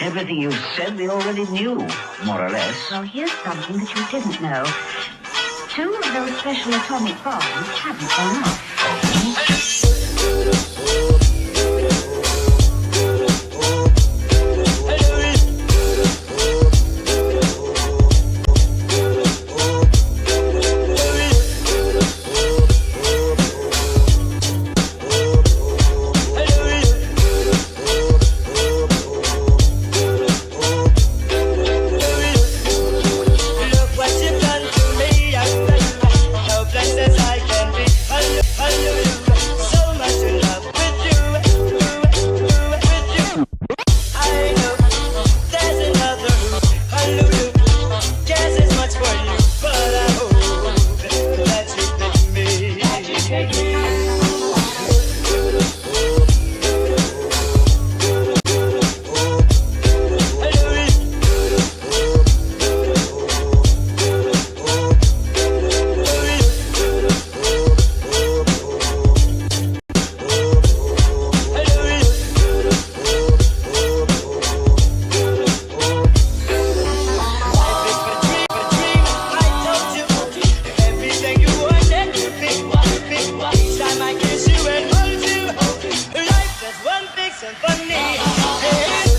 Everything you said we already knew, more or less. Well, here's something that you didn't know. 2 of those special atomic bombs haven't gone off. Symphony. Hey.